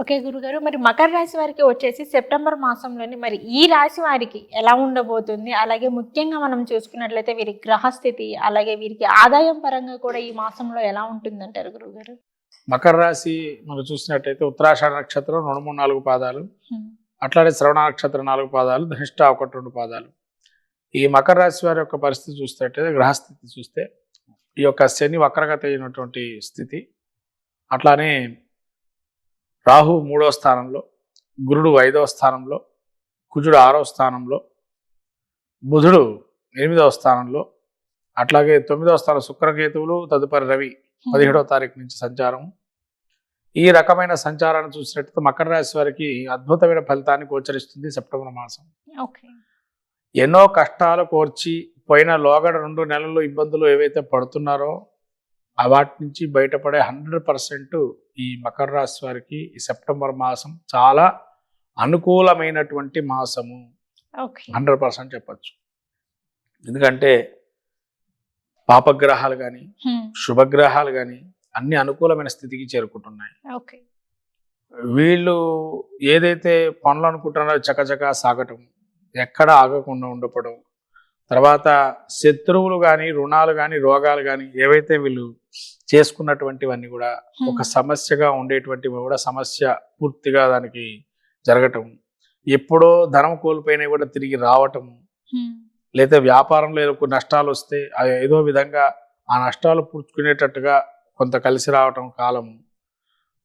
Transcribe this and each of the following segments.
Okay గురుగారు. మరి మకర రాశి వారికి వచ్చేసి సెప్టెంబర్ మాసంలోని మరి ఈ రాశి వారికి ఎలా ఉండబోతుంది? అలాగే ముఖ్యంగా మనం చూసుకున్నట్లయితే వీరి గ్రహస్థితి, అలాగే వీరికి ఆదాయం పరంగా కూడా ఈ మాసంలో ఎలా ఉంటుందంటారు గురుగారు? మకర రాశి మనం చూసినట్టయితే ఉత్తరాషాఢ నక్షత్రం 2, 3, 4 పాదాలు, హ్మ్. అట్లానే శ్రవణ నక్షత్రం 4 పాదాలు, ధనిష్ట 1, 2 పాదాలు. ఈ మకర రాశి వారి యొక్క పరిస్థితి చూసినట్టయితే గ్రహస్థితి చూస్తే ఈ యొక్క శని వక్రగతి అయినటువంటి స్థితి, అట్లానే రాహు 3వ స్థానంలో, గురుడు 5వ స్థానంలో, కుజుడు 6వ స్థానంలో, బుధుడు 8వ స్థానంలో, అట్లాగే 9వ స్థానం శుక్రకేతువులు, తదుపరి రవి 17వ తారీఖు నుంచి సంచారం. ఈ రకమైన సంచారాన్ని చూసినట్టు మకర రాశి వారికి అద్భుతమైన ఫలితాన్ని గోచరిస్తుంది సెప్టెంబర్ మాసం. ఓకే. ఎన్నో కష్టాలు కోర్చి పోయిన లోగడ 2 నెలలు ఇబ్బందులు ఏవైతే పడుతున్నారో వాటి నుంచి బయటపడే 100% ఈ మకర రాశి వారికి ఈ సెప్టెంబర్ మాసం చాలా అనుకూలమైనటువంటి మాసము. 100% చెప్పచ్చు. ఎందుకంటే పాపగ్రహాలు కానీ శుభగ్రహాలు కానీ అన్ని అనుకూలమైన స్థితికి చేరుకుంటున్నాయి. వీళ్ళు ఏదైతే పనులు అనుకుంటున్నారో చకచకా సాగటం, ఎక్కడ ఆగకుండా ఉండపడం, తర్వాత శత్రువులు కానీ రుణాలు కానీ రోగాలు కానీ ఏవైతే వీళ్ళు చేసుకున్నటువంటివన్నీ కూడా ఒక సమస్యగా ఉండేటువంటివి కూడా సమస్య పూర్తిగా దానికి జరగటం, ఎప్పుడో ధనం కోల్పోయినవి కూడా తిరిగి రావటం, లేదా వ్యాపారంలో ఏదో నష్టాలు వస్తే ఏదో విధంగా ఆ నష్టాలు పూడ్చుకునేటట్టుగా కొంత కలిసి రావటం కాలము,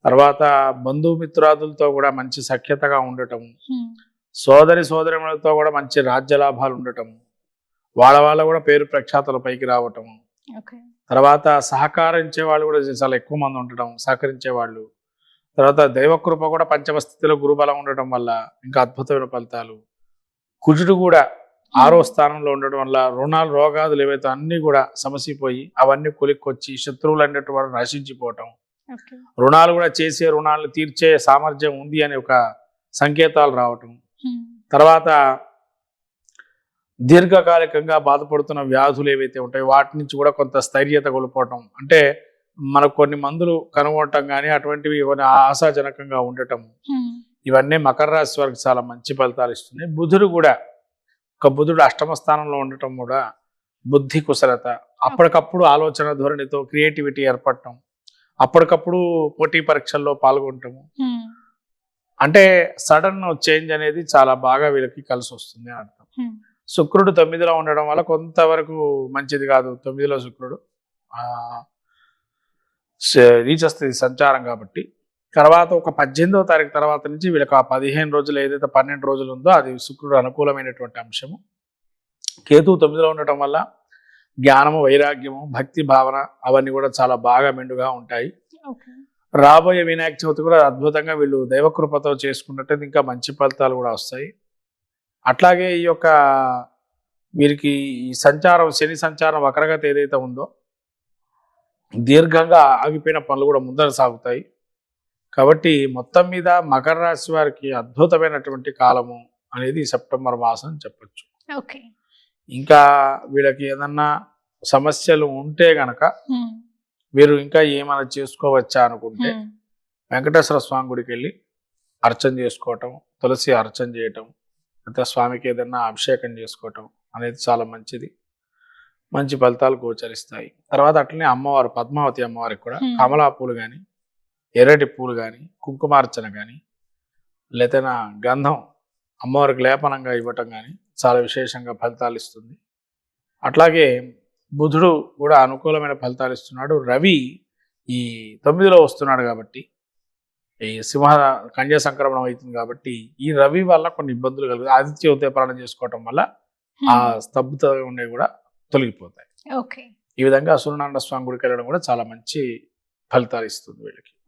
తర్వాత బంధుమిత్రాదులతో కూడా మంచి సఖ్యతగా ఉండటం, సోదరిమణులతో కూడా మంచి రాజ్య లాభాలు ఉండటం, వాళ్ళ కూడా పేరు ప్రఖ్యాతల పైకి రావటం, తర్వాత సహకరించే వాళ్ళు కూడా చాలా ఎక్కువ మంది ఉండటం, సహకరించే వాళ్ళు, తర్వాత దైవకృప కూడా పంచమ స్థితిలో గురుబలం ఉండటం వల్ల ఇంకా అద్భుతమైన ఫలితాలు. కుజుడు కూడా 6వ స్థానంలో ఉండడం వల్ల రుణాలు రోగాదులు ఏవైతే అన్నీ కూడా సమసిపోయి అవన్నీ కొలిక్కొచ్చి శత్రువులు అనేటువంటి వాడు నశించిపోవటం, రుణాలు కూడా చేసే రుణాలను తీర్చే సామర్థ్యం ఉంది అనే ఒక సంకేతాలు రావటం, తర్వాత దీర్ఘకాలికంగా బాధపడుతున్న వ్యాధులు ఏవైతే ఉంటాయో వాటి నుంచి కూడా కొంత స్థైర్యత కోల్పోవటం, అంటే మనకు కొన్ని మందులు కనుగొనటం కానీ అటువంటివి కొన్ని ఆశాజనకంగా ఉండటం, ఇవన్నీ మకర రాశి వారికి చాలా మంచి ఫలితాలు ఇస్తున్నాయి. బుధుడు 8వ స్థానంలో ఉండటం కూడా బుద్ధి కుశలత, అప్పటికప్పుడు ఆలోచన ధోరణితో క్రియేటివిటీ ఏర్పడటం, అప్పటికప్పుడు పోటీ పరీక్షల్లో పాల్గొనటము, అంటే సడన్ చేంజ్ అనేది చాలా బాగా వీళ్ళకి కలిసి వస్తుంది అని అర్థం. శుక్రుడు 9లో ఉండడం వల్ల కొంతవరకు మంచిది కాదు. 9లో శుక్రుడు నీచస్థితి సంచారం కాబట్టి తర్వాత ఒక 18వ తారీఖు తర్వాత నుంచి వీళ్ళకి ఆ 15 రోజులు ఏదైతే 12 రోజులు ఉందో అది శుక్రుడు అనుకూలమైనటువంటి అంశము. కేతువు 9లో ఉండటం వల్ల జ్ఞానము, వైరాగ్యము, భక్తి భావన అవన్నీ కూడా చాలా బాగా మెండుగా ఉంటాయి. రాబోయే వినాయక చవితి కూడా అద్భుతంగా వీళ్ళు దైవకృపతో చేసుకున్నట్టు ఇంకా మంచి ఫలితాలు కూడా వస్తాయి. అట్లాగే ఈ యొక్క వీరికి ఈ సంచారం, శని సంచారం వక్రగతి ఏదైతే ఉందో దీర్ఘంగా ఆగిపోయిన పనులు కూడా ముందర సాగుతాయి. కాబట్టి మొత్తం మీద మకర రాశి వారికి అద్భుతమైనటువంటి కాలము అనేది సెప్టెంబర్ మాసం చెప్పచ్చు. ఇంకా వీళ్ళకి ఏదన్నా సమస్యలు ఉంటే గనక వీరు ఇంకా ఏమైనా చేసుకోవచ్చా అనుకుంటే వెంకటేశ్వర స్వామి గుడికి వెళ్ళి అర్చన చేసుకోవటం, తులసి అర్చన చేయటం, అయితే స్వామికి ఏదన్నా అభిషేకం చేసుకోవటం అనేది చాలా మంచిది. మంచి ఫలితాలు గోచరిస్తాయి. తర్వాత అట్లనే అమ్మవారు పద్మావతి అమ్మవారికి కూడా కమలా పూలు కానీ, ఎర్రటి పూలు కానీ, కుంకుమార్చన కానీ, లేదా గంధం అమ్మవారికి లేపనంగా ఇవ్వటం కానీ చాలా విశేషంగా ఫలితాలు ఇస్తుంది. అట్లాగే బుధుడు కూడా అనుకూలమైన ఫలితాలు ఇస్తున్నాడు. రవి ఈ 9లో వస్తున్నాడు కాబట్టి ఈ కన్యా సంక్రమణం అవుతుంది కాబట్టి ఈ రవి వల్ల కొన్ని ఇబ్బందులు కలుగుతాయి. ఆదిత్య ఉదయపాలన చేసుకోవటం వల్ల ఆ స్తబ్దత ఉండేవి కూడా తొలగిపోతాయి. ఈ విధంగా సూర్యనారాయణ స్వామి గుడికి వెళ్ళడం కూడా చాలా మంచి ఫలితాలు ఇస్తుంది వీళ్ళకి.